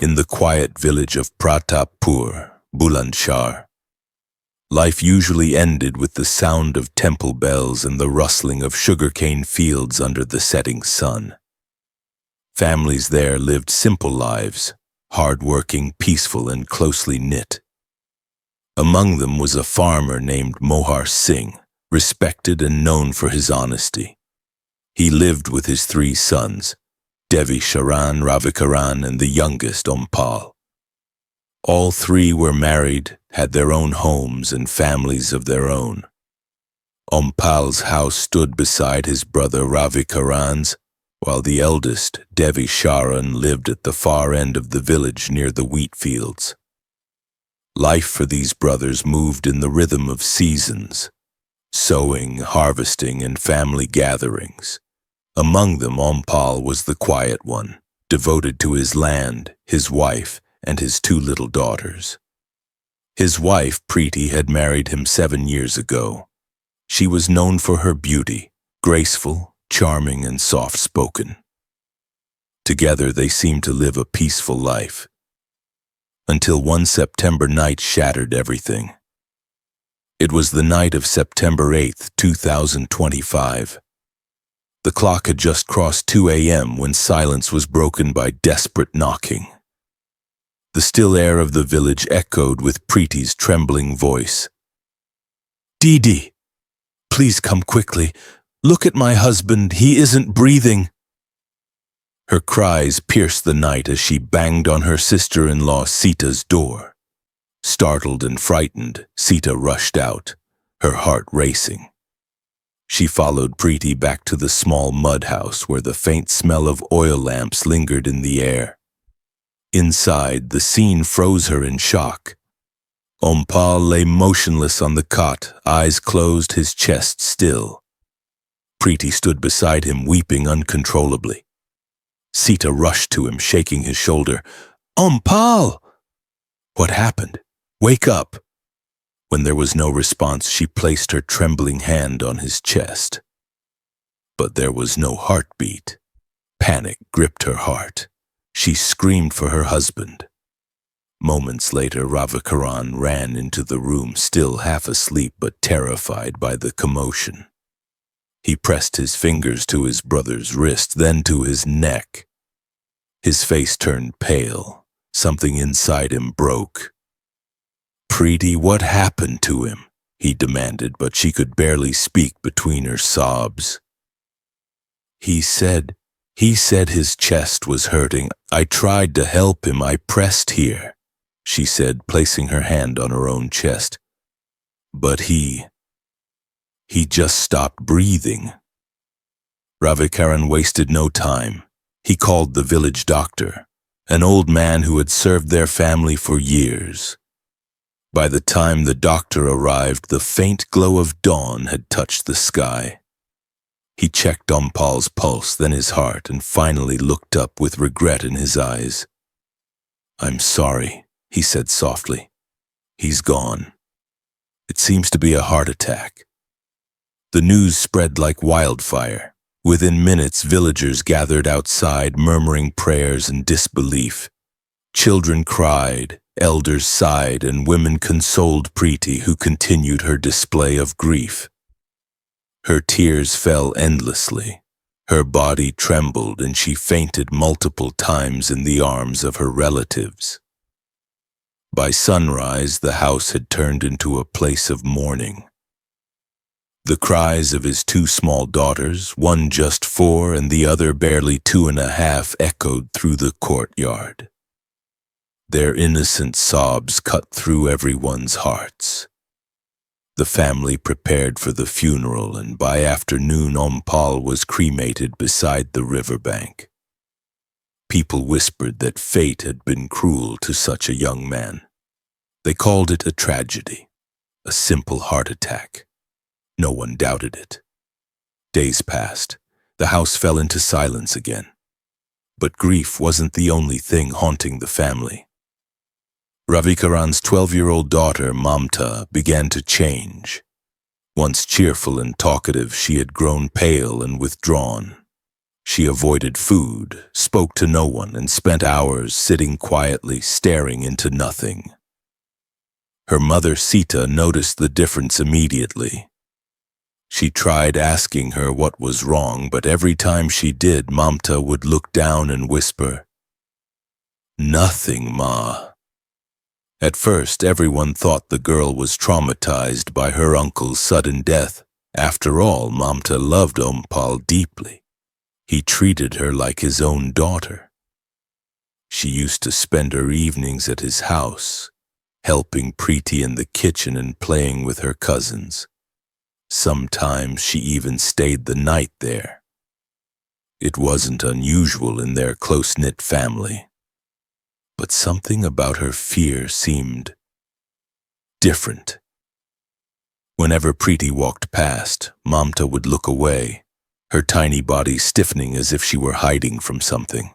In the quiet village of Pratappur, Bulandshahr, life usually ended with the sound of temple bells and the rustling of sugarcane fields under the setting sun. Families there lived simple lives, hard-working, peaceful, and closely knit. Among them was a farmer named Mohar Singh, respected and known for his honesty. He lived with his 3 sons, Devi Sharan, Ravikaran, and the youngest, Ompal. All 3 were married, had their own homes and families of their own. Ompal's house stood beside his brother Ravikaran's, while the eldest, Devi Sharan, lived at the far end of the village near the wheat fields. Life for these brothers moved in the rhythm of seasons, sowing, harvesting, and family gatherings. Among them, Ompal was the quiet one, devoted to his land, his wife, and his 2 little daughters. His wife, Preeti, had married him 7 years ago. She was known for her beauty, graceful, charming, and soft-spoken. Together they seemed to live a peaceful life, until one September night shattered everything. It was the night of September 8, 2025. The clock had just crossed 2 a.m. when silence was broken by desperate knocking. The still air of the village echoed with Preeti's trembling voice. "Didi, please come quickly. Look at my husband, he isn't breathing." Her cries pierced the night as she banged on her sister-in-law Sita's door. Startled and frightened, Sita rushed out, her heart racing. She followed Preeti back to the small mud house where the faint smell of oil lamps lingered in the air. Inside, the scene froze her in shock. Ompal lay motionless on the cot, eyes closed, his chest still. Preeti stood beside him, weeping uncontrollably. Sita rushed to him, shaking his shoulder. "Ompal!" "What happened? Wake up!" When there was no response, she placed her trembling hand on his chest. But there was no heartbeat. Panic gripped her heart. She screamed for her husband. Moments later, Ravikaran ran into the room, still half asleep but terrified by the commotion. He pressed his fingers to his brother's wrist, then to his neck. His face turned pale. Something inside him broke. "Preeti, what happened to him?" he demanded, but she could barely speak between her sobs. He said his chest was hurting. I tried to help him. I pressed here," she said, placing her hand on her own chest. "But he just stopped breathing." Ravikaran wasted no time. He called the village doctor, an old man who had served their family for years. By the time the doctor arrived, the faint glow of dawn had touched the sky. He checked Ompal's pulse, then his heart, and finally looked up with regret in his eyes. "I'm sorry," he said softly. "He's gone. It seems to be a heart attack." The news spread like wildfire. Within minutes, villagers gathered outside, murmuring prayers and disbelief. Children cried, elders sighed, and women consoled Preeti, who continued her display of grief. Her tears fell endlessly. Her body trembled, and she fainted multiple times in the arms of her relatives. By sunrise, the house had turned into a place of mourning. The cries of his 2 small daughters, one just 4 and the other barely 2.5, echoed through the courtyard. Their innocent sobs cut through everyone's hearts. The family prepared for the funeral, and by afternoon Ompal was cremated beside the riverbank. People whispered that fate had been cruel to such a young man. They called it a tragedy, a simple heart attack. No one doubted it. Days passed. The house fell into silence again. But grief wasn't the only thing haunting the family. Ravikaran's 12-year-old daughter, Mamta, began to change. Once cheerful and talkative, she had grown pale and withdrawn. She avoided food, spoke to no one, and spent hours sitting quietly, staring into nothing. Her mother Sita noticed the difference immediately. She tried asking her what was wrong, but every time she did, Mamta would look down and whisper, "Nothing, Ma." At first, everyone thought the girl was traumatized by her uncle's sudden death. After all, Mamta loved Ompal deeply. He treated her like his own daughter. She used to spend her evenings at his house, helping Preeti in the kitchen and playing with her cousins. Sometimes she even stayed the night there. It wasn't unusual in their close-knit family. But something about her fear seemed different. Whenever Preeti walked past, Mamta would look away, her tiny body stiffening as if she were hiding from something.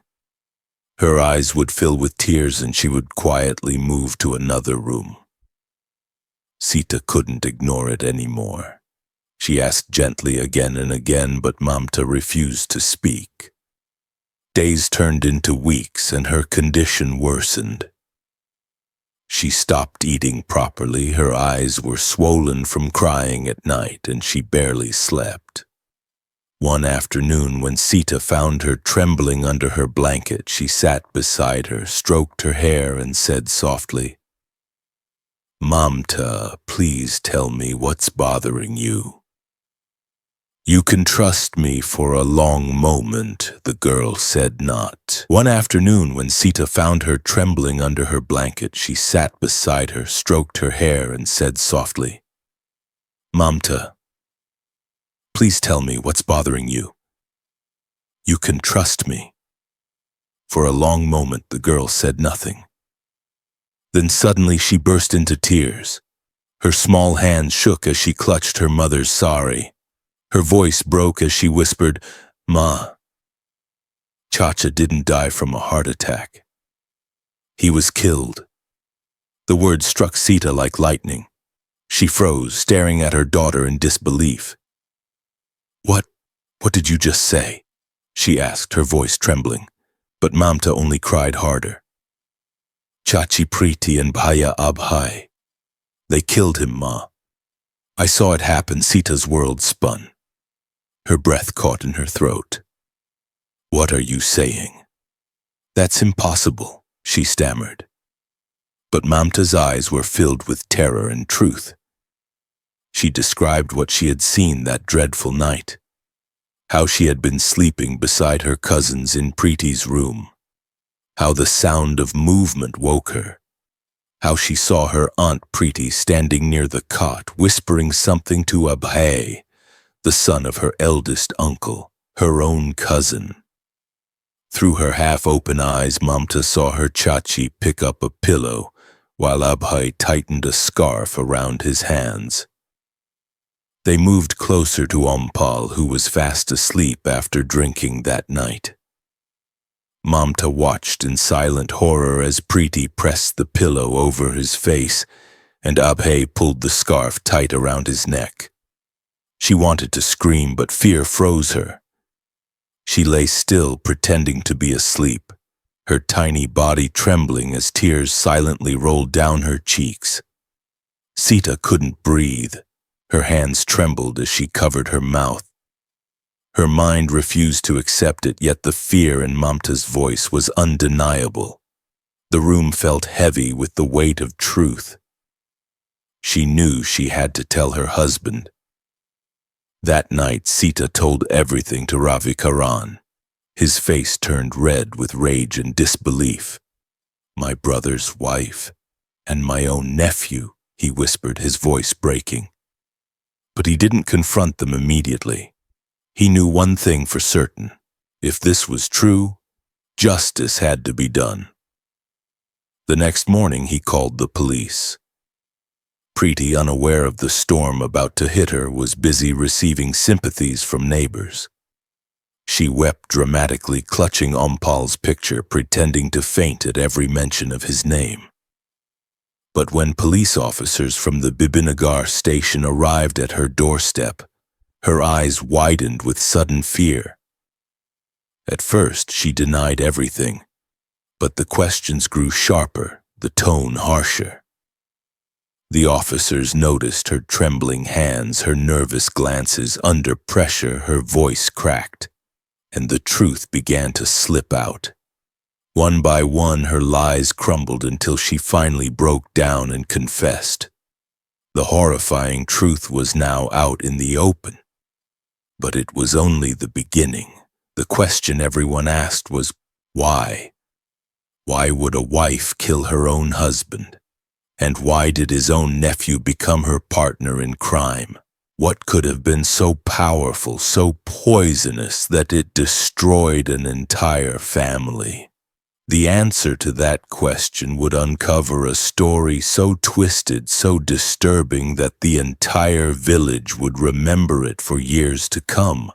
Her eyes would fill with tears and she would quietly move to another room. Sita couldn't ignore it anymore. She asked gently again and again, but Mamta refused to speak. Days turned into weeks and her condition worsened. She stopped eating properly, her eyes were swollen from crying at night, and she barely slept. One afternoon, when Sita found her trembling under her blanket, she sat beside her, stroked her hair, and said softly, "Mamta, please tell me what's bothering you." "You can trust me for a long moment," the girl said not. One afternoon, when Sita found her trembling under her blanket, she sat beside her, stroked her hair, and said softly, "Mamta, please tell me what's bothering you. You can trust me." For a long moment, the girl said nothing. Then suddenly she burst into tears. Her small hands shook as she clutched her mother's sari. Her voice broke as she whispered, "Ma, Chacha didn't die from a heart attack. He was killed." The words struck Sita like lightning. She froze, staring at her daughter in disbelief. What did you just say?" she asked, her voice trembling. But Mamta only cried harder. "Chachi Preeti and Bhaiya Abhai. They killed him, Ma. I saw it happen." Sita's world spun. Her breath caught in her throat. "What are you saying?" "That's impossible," she stammered. But Mamta's eyes were filled with terror and truth. She described what she had seen that dreadful night, how she had been sleeping beside her cousins in Preeti's room, how the sound of movement woke her, how she saw her Aunt Preeti standing near the cot, whispering something to Abhay, the son of her eldest uncle, her own cousin. Through her half-open eyes, Mamta saw her Chachi pick up a pillow, while Abhay tightened a scarf around his hands. They moved closer to Ompal, who was fast asleep after drinking that night. Mamta watched in silent horror as Preeti pressed the pillow over his face, and Abhay pulled the scarf tight around his neck. She wanted to scream, but fear froze her. She lay still, pretending to be asleep, her tiny body trembling as tears silently rolled down her cheeks. Sita couldn't breathe. Her hands trembled as she covered her mouth. Her mind refused to accept it, yet the fear in Mamta's voice was undeniable. The room felt heavy with the weight of truth. She knew she had to tell her husband. That night, Sita told everything to Ravi Karan. His face turned red with rage and disbelief. "My brother's wife, and my own nephew," he whispered, his voice breaking. But he didn't confront them immediately. He knew one thing for certain. If this was true, justice had to be done. The next morning, he called the police. Preeti, unaware of the storm about to hit her, was busy receiving sympathies from neighbors. She wept dramatically, clutching Ompal's picture, pretending to faint at every mention of his name. But when police officers from the Bibinagar station arrived at her doorstep, her eyes widened with sudden fear. At first, she denied everything, but the questions grew sharper, the tone harsher. The officers noticed her trembling hands, her nervous glances. Under pressure, her voice cracked, and the truth began to slip out. One by one, her lies crumbled until she finally broke down and confessed. The horrifying truth was now out in the open. But it was only the beginning. The question everyone asked was, why? Why would a wife kill her own husband? And why did his own nephew become her partner in crime? What could have been so powerful, so poisonous, that it destroyed an entire family? The answer to that question would uncover a story so twisted, so disturbing that the entire village would remember it for years to come.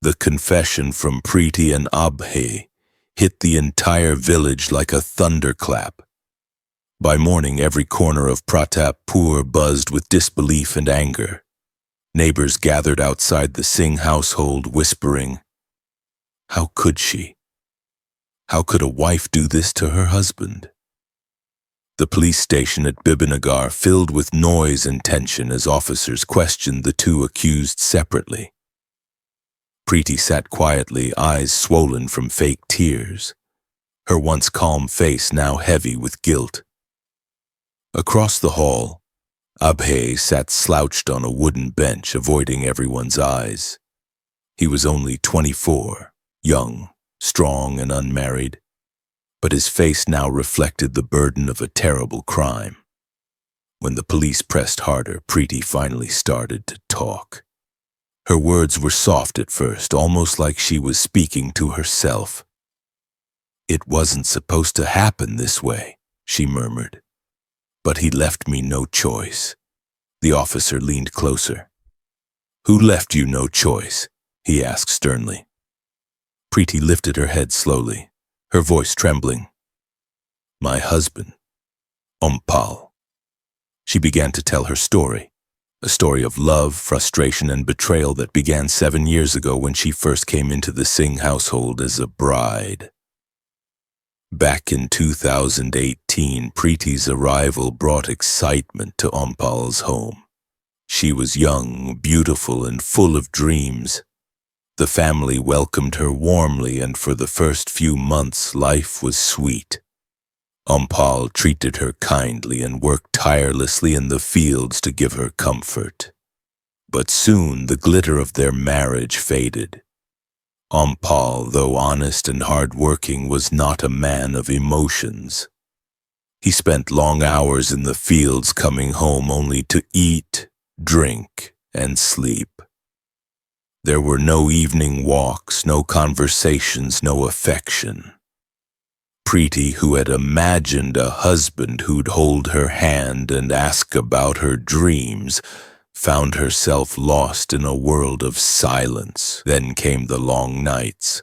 The confession from Preeti and Abhay hit the entire village like a thunderclap. By morning, every corner of Pratappur buzzed with disbelief and anger. Neighbors gathered outside the Singh household, whispering, "How could she? How could a wife do this to her husband?" The police station at Bibinagar filled with noise and tension as officers questioned the two accused separately. Preeti sat quietly, eyes swollen from fake tears, her once calm face now heavy with guilt. Across the hall, Abhay sat slouched on a wooden bench, avoiding everyone's eyes. He was only 24, young, strong and unmarried, but his face now reflected the burden of a terrible crime. When the police pressed harder, Preeti finally started to talk. Her words were soft at first, almost like she was speaking to herself. "It wasn't supposed to happen this way," she murmured. "But he left me no choice." The officer leaned closer. "Who left you no choice?" he asked sternly. Preeti lifted her head slowly, her voice trembling. "My husband, Ompal." She began to tell her story, a story of love, frustration, and betrayal that began 7 years ago when she first came into the Singh household as a bride. Back in 2018, Preeti's arrival brought excitement to Ompal's home. She was young, beautiful, and full of dreams. The family welcomed her warmly, and for the first few months, life was sweet. Ompal treated her kindly and worked tirelessly in the fields to give her comfort. But soon the glitter of their marriage faded. Ompal, though honest and hard-working, was not a man of emotions. He spent long hours in the fields, coming home only to eat, drink, and sleep. There were no evening walks, no conversations, no affection. Preeti, who had imagined a husband who'd hold her hand and ask about her dreams, found herself lost in a world of silence. Then came the long nights,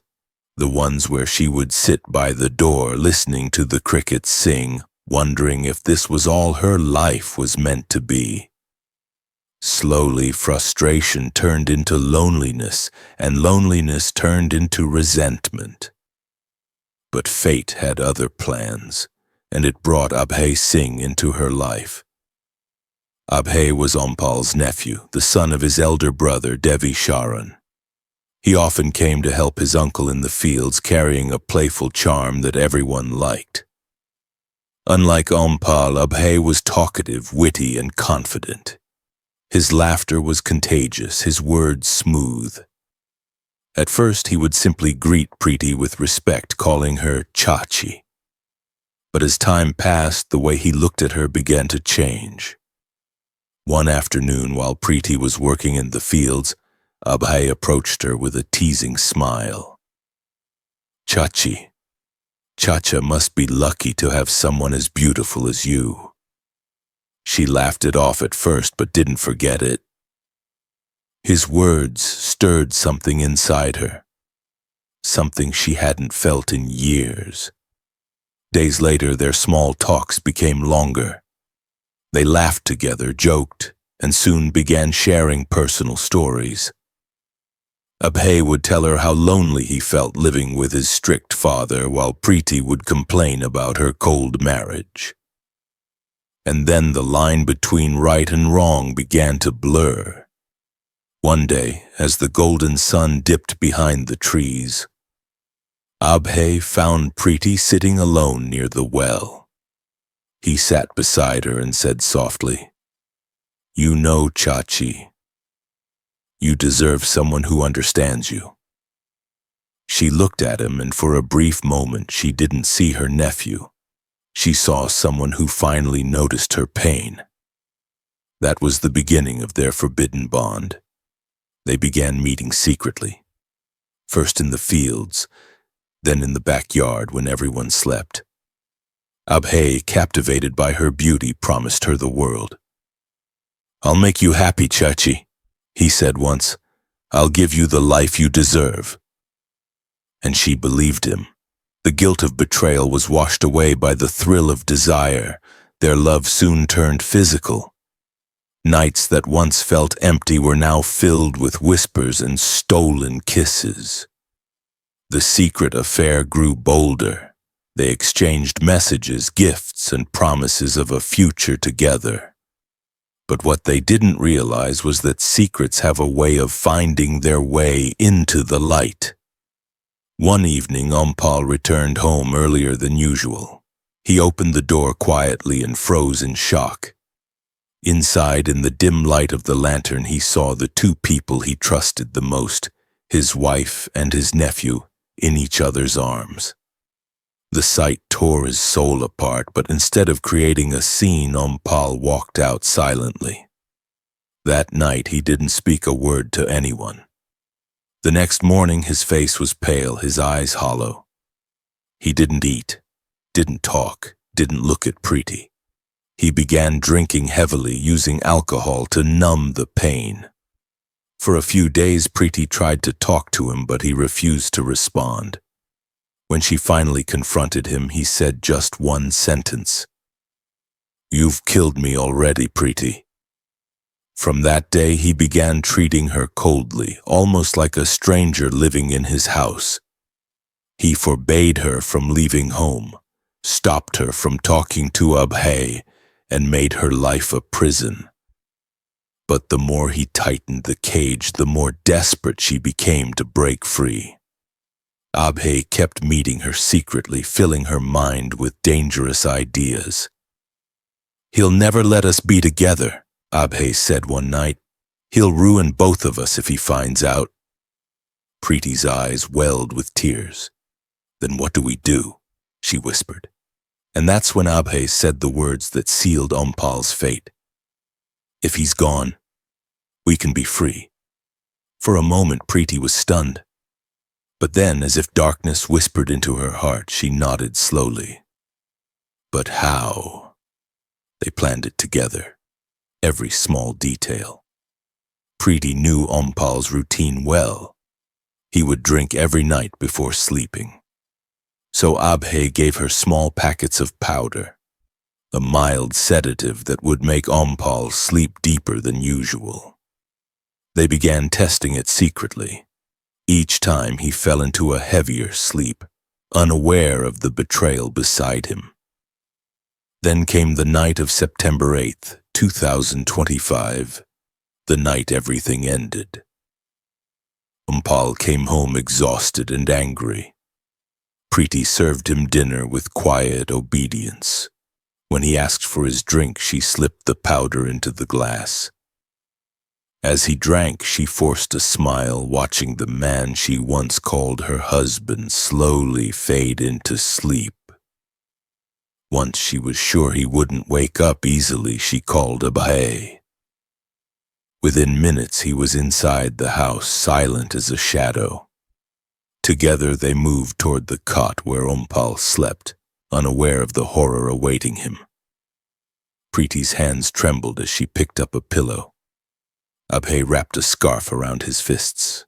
the ones where she would sit by the door listening to the crickets sing, wondering if this was all her life was meant to be. Slowly, frustration turned into loneliness, and loneliness turned into resentment. But fate had other plans, and it brought Abhay Singh into her life. Abhay was Ompal's nephew, the son of his elder brother, Devi Sharan. He often came to help his uncle in the fields, carrying a playful charm that everyone liked. Unlike Ompal, Abhay was talkative, witty, and confident. His laughter was contagious, his words smooth. At first, he would simply greet Preeti with respect, calling her Chachi. But as time passed, the way he looked at her began to change. One afternoon, while Preeti was working in the fields, Abhay approached her with a teasing smile. "Chachi, Chacha must be lucky to have someone as beautiful as you." She laughed it off at first, but didn't forget it. His words stirred something inside her, something she hadn't felt in years. Days later, their small talks became longer. They laughed together, joked, and soon began sharing personal stories. Abhay would tell her how lonely he felt living with his strict father, while Preeti would complain about her cold marriage. And then the line between right and wrong began to blur. One day, as the golden sun dipped behind the trees, Abhay found Preeti sitting alone near the well. He sat beside her and said softly, "You know, Chachi, you deserve someone who understands you." She looked at him, and for a brief moment she didn't see her nephew. She saw someone who finally noticed her pain. That was the beginning of their forbidden bond. They began meeting secretly, first in the fields, then in the backyard when everyone slept. Abhay, captivated by her beauty, promised her the world. "I'll make you happy, Chachi," he said once. "I'll give you the life you deserve." And she believed him. The guilt of betrayal was washed away by the thrill of desire. Their love soon turned physical. Nights that once felt empty were now filled with whispers and stolen kisses. The secret affair grew bolder. They exchanged messages, gifts, and promises of a future together. But what they didn't realize was that secrets have a way of finding their way into the light. One evening, Ompal returned home earlier than usual. He opened the door quietly and froze in shock. Inside, in the dim light of the lantern, he saw the two people he trusted the most, his wife and his nephew, in each other's arms. The sight tore his soul apart, but instead of creating a scene, Ompal walked out silently. That night, he didn't speak a word to anyone. The next morning, his face was pale, his eyes hollow. He didn't eat, didn't talk, didn't look at Preeti. He began drinking heavily, using alcohol to numb the pain. For a few days, Preeti tried to talk to him, but he refused to respond. When she finally confronted him, he said just one sentence. "You've killed me already, Preeti." From that day, he began treating her coldly, almost like a stranger living in his house. He forbade her from leaving home, stopped her from talking to Abhay, and made her life a prison. But the more he tightened the cage, the more desperate she became to break free. Abhay kept meeting her secretly, filling her mind with dangerous ideas. "He'll never let us be together," Abhay said one night. "He'll ruin both of us if he finds out." Preeti's eyes welled with tears. "Then what do we do?" she whispered. And that's when Abhay said the words that sealed Ompal's fate. "If he's gone, we can be free." For a moment, Preeti was stunned. But then, as if darkness whispered into her heart, she nodded slowly. But how? They planned it together, every small detail. Preeti knew Ompal's routine well. He would drink every night before sleeping. So Abhay gave her small packets of powder, a mild sedative that would make Ompal sleep deeper than usual. They began testing it secretly. Each time he fell into a heavier sleep, unaware of the betrayal beside him. Then came the night of September 8th, 2025, the night everything ended. Ompal came home exhausted and angry. Preeti served him dinner with quiet obedience. When he asked for his drink, she slipped the powder into the glass. As he drank, she forced a smile, watching the man she once called her husband slowly fade into sleep. Once she was sure he wouldn't wake up easily, she called Abhay. Within minutes, he was inside the house, silent as a shadow. Together, they moved toward the cot where Ompal slept, unaware of the horror awaiting him. Preeti's hands trembled as she picked up a pillow. Abhay wrapped a scarf around his fists.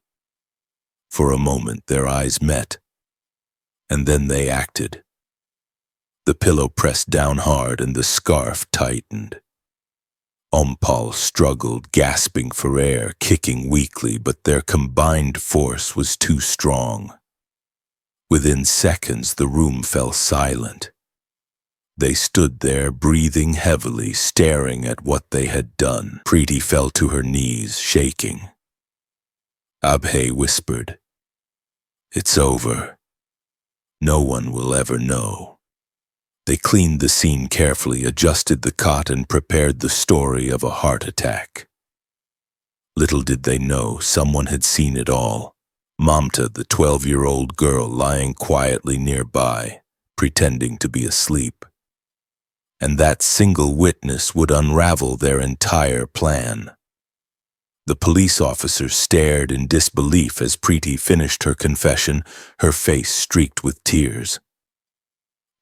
For a moment, their eyes met, and then they acted. The pillow pressed down hard and the scarf tightened. Ompal struggled, gasping for air, kicking weakly, but their combined force was too strong. Within seconds, the room fell silent. They stood there, breathing heavily, staring at what they had done. Preeti fell to her knees, shaking. Abhay whispered, "It's over. No one will ever know." They cleaned the scene carefully, adjusted the cot, and prepared the story of a heart attack. Little did they know, someone had seen it all. Mamta, the 12-year-old girl, lying quietly nearby, pretending to be asleep. And that single witness would unravel their entire plan. The police officer stared in disbelief as Preeti finished her confession, her face streaked with tears.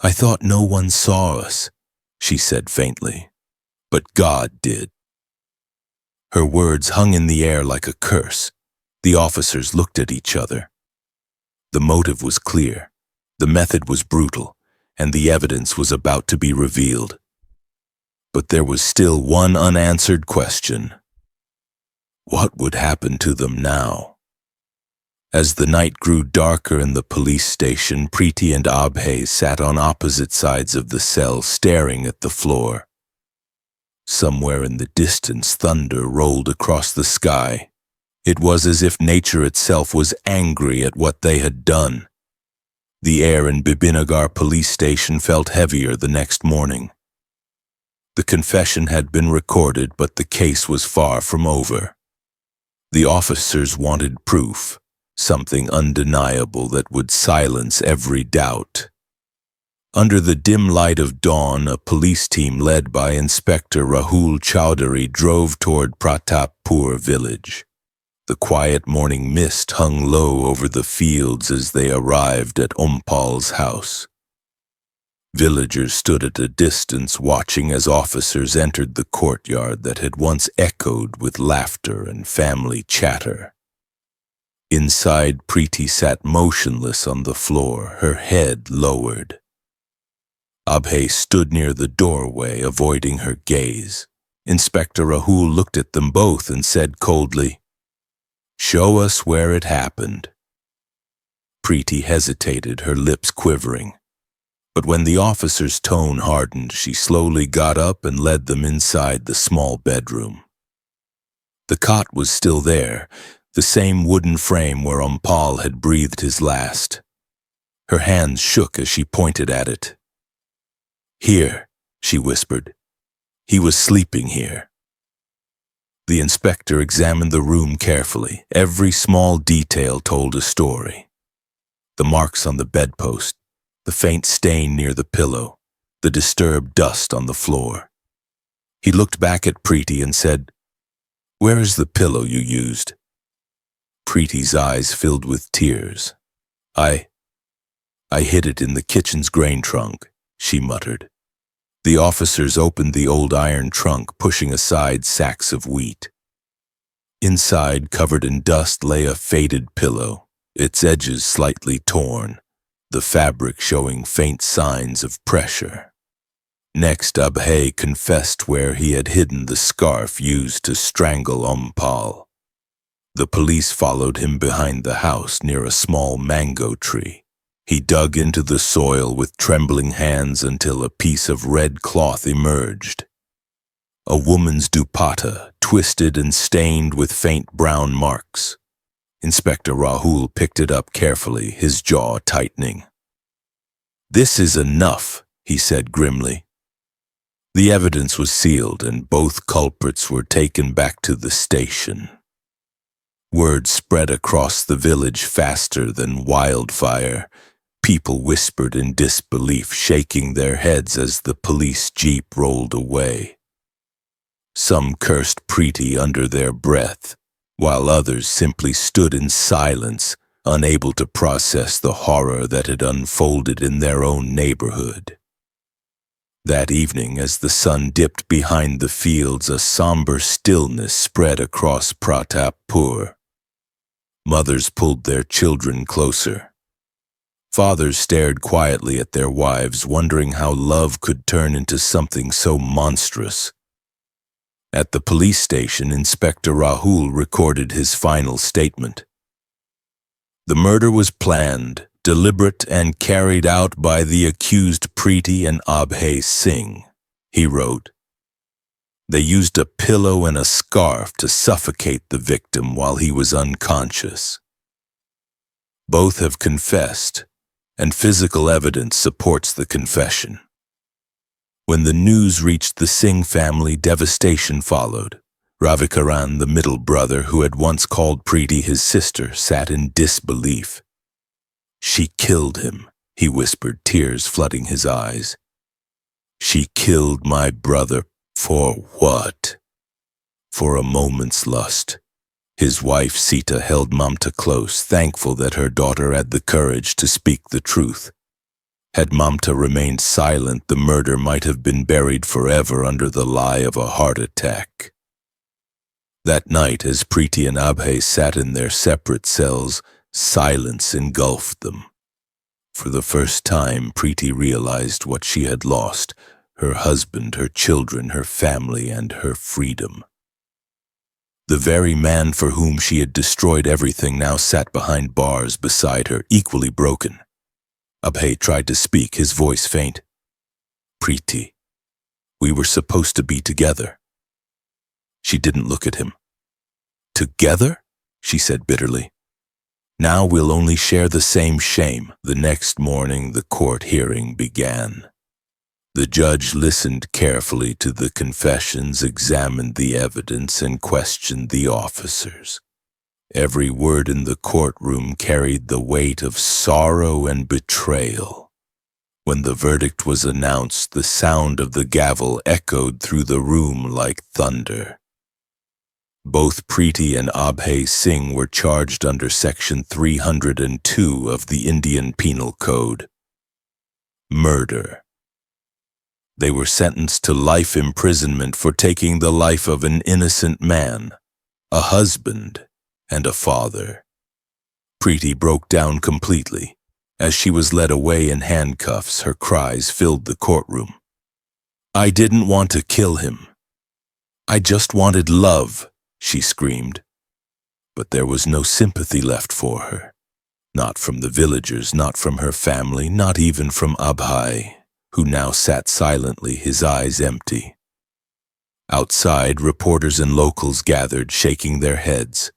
"I thought no one saw us," she said faintly. "But God did." Her words hung in the air like a curse. The officers looked at each other. The motive was clear, the method was brutal, and the evidence was about to be revealed. But there was still one unanswered question. What would happen to them now? As the night grew darker in the police station, Preeti and Abhay sat on opposite sides of the cell, staring at the floor. Somewhere in the distance, thunder rolled across the sky. It was as if nature itself was angry at what they had done. The air in Bibinagar police station felt heavier the next morning. The confession had been recorded, but the case was far from over. The officers wanted proof, something undeniable that would silence every doubt. Under the dim light of dawn, a police team led by Inspector Rahul Chowdhury drove toward Pratappur village. The quiet morning mist hung low over the fields as they arrived at Ompal's house. Villagers stood at a distance watching as officers entered the courtyard that had once echoed with laughter and family chatter. Inside, Preeti sat motionless on the floor, her head lowered. Abhay stood near the doorway, avoiding her gaze. Inspector Rahul looked at them both and said coldly, "Show us where it happened." Preeti hesitated, her lips quivering. But when the officer's tone hardened, she slowly got up and led them inside the small bedroom. The cot was still there, the same wooden frame where Ompal had breathed his last. Her hands shook as she pointed at it. "Here," she whispered. "He was sleeping here." The inspector examined the room carefully. Every small detail told a story. The marks on the bedpost, the faint stain near the pillow, the disturbed dust on the floor. He looked back at Preeti and said, "Where is the pillow you used?" Preeti's eyes filled with tears. I hid it in the kitchen's grain trunk," she muttered. The officers opened the old iron trunk, pushing aside sacks of wheat. Inside, covered in dust, lay a faded pillow, its edges slightly torn, the fabric showing faint signs of pressure. Next, Abhay confessed where he had hidden the scarf used to strangle Ompal. The police followed him behind the house near a small mango tree. He dug into the soil with trembling hands until a piece of red cloth emerged. A woman's dupatta, twisted and stained with faint brown marks. Inspector Rahul picked it up carefully, his jaw tightening. "This is enough," he said grimly. The evidence was sealed and both culprits were taken back to the station. Word spread across the village faster than wildfire. People whispered in disbelief, shaking their heads as the police jeep rolled away. Some cursed Preeti under their breath, while others simply stood in silence, unable to process the horror that had unfolded in their own neighborhood. That evening, as the sun dipped behind the fields, a somber stillness spread across Pratappur. Mothers pulled their children closer. Fathers stared quietly at their wives, wondering how love could turn into something so monstrous. At the police station, Inspector Rahul recorded his final statement. The murder was planned, deliberate, and carried out by the accused Preeti and Abhay Singh, he wrote. They used a pillow and a scarf to suffocate the victim while he was unconscious. Both have confessed, and physical evidence supports the confession. When the news reached the Singh family, devastation followed. Ravikaran, the middle brother who had once called Preeti his sister, sat in disbelief. She killed him, he whispered, tears flooding his eyes. She killed my brother for what? For a moment's lust. His wife Sita held Mamta close, thankful that her daughter had the courage to speak the truth. Had Mamta remained silent, the murder might have been buried forever under the lie of a heart attack. That night, as Preeti and Abhay sat in their separate cells, silence engulfed them. For the first time, Preeti realized what she had lost: her husband, her children, her family, and her freedom. The very man for whom she had destroyed everything now sat behind bars beside her, equally broken. Abhay tried to speak, his voice faint. Preeti, we were supposed to be together. She didn't look at him. Together? She said bitterly. Now we'll only share the same shame. The next morning, the court hearing began. The judge listened carefully to the confessions, examined the evidence, and questioned the officers. Every word in the courtroom carried the weight of sorrow and betrayal. When the verdict was announced, the sound of the gavel echoed through the room like thunder. Both Preeti and Abhay Singh were charged under Section 302 of the Indian Penal Code. Murder. They were sentenced to life imprisonment for taking the life of an innocent man, a husband, and a father. Preeti broke down completely. As she was led away in handcuffs, her cries filled the courtroom. I didn't want to kill him. I just wanted love, she screamed. But there was no sympathy left for her. Not from the villagers, not from her family, not even from Abhay, who now sat silently, his eyes empty. Outside, reporters and locals gathered, shaking their heads.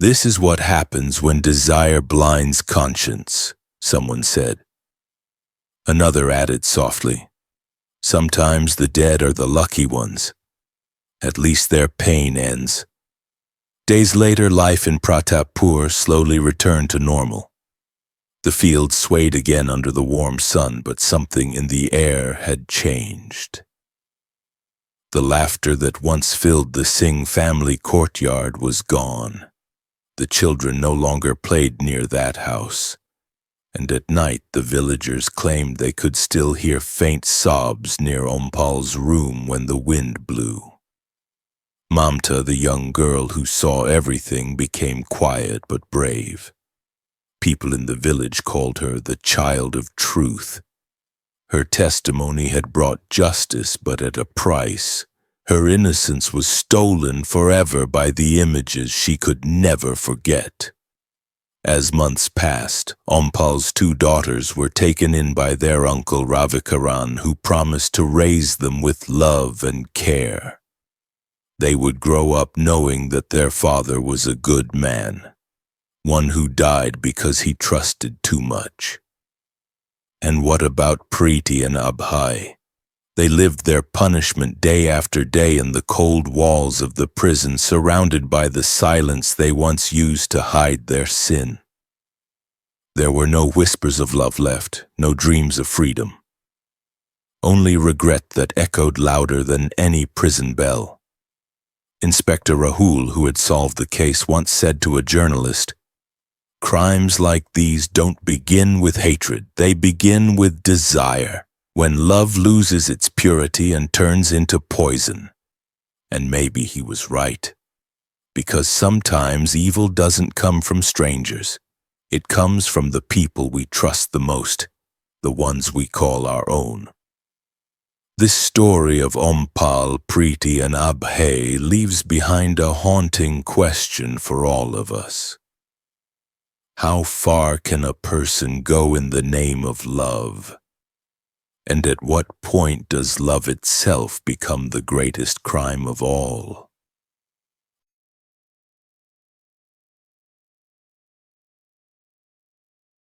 This is what happens when desire blinds conscience, someone said. Another added softly, sometimes the dead are the lucky ones. At least their pain ends. Days later, life in Pratappur slowly returned to normal. The fields swayed again under the warm sun, but something in the air had changed. The laughter that once filled the Singh family courtyard was gone. The children no longer played near that house, and at night the villagers claimed they could still hear faint sobs near Ompal's room when the wind blew. Mamta, the young girl who saw everything, became quiet but brave. People in the village called her the child of truth. Her testimony had brought justice, but at a price. Her innocence was stolen forever by the images she could never forget. As months passed, Ompal's 2 daughters were taken in by their uncle Ravikaran, who promised to raise them with love and care. They would grow up knowing that their father was a good man, one who died because he trusted too much. And what about Preeti and Abhay? They lived their punishment day after day in the cold walls of the prison, surrounded by the silence they once used to hide their sin. There were no whispers of love left, no dreams of freedom. Only regret that echoed louder than any prison bell. Inspector Rahul, who had solved the case, once said to a journalist, "Crimes like these don't begin with hatred, they begin with desire. When love loses its purity and turns into poison." And maybe he was right. Because sometimes evil doesn't come from strangers. It comes from the people we trust the most, the ones we call our own. This story of Ompal, Preeti, and Abhay leaves behind a haunting question for all of us. How far can a person go in the name of love? And at what point does love itself become the greatest crime of all?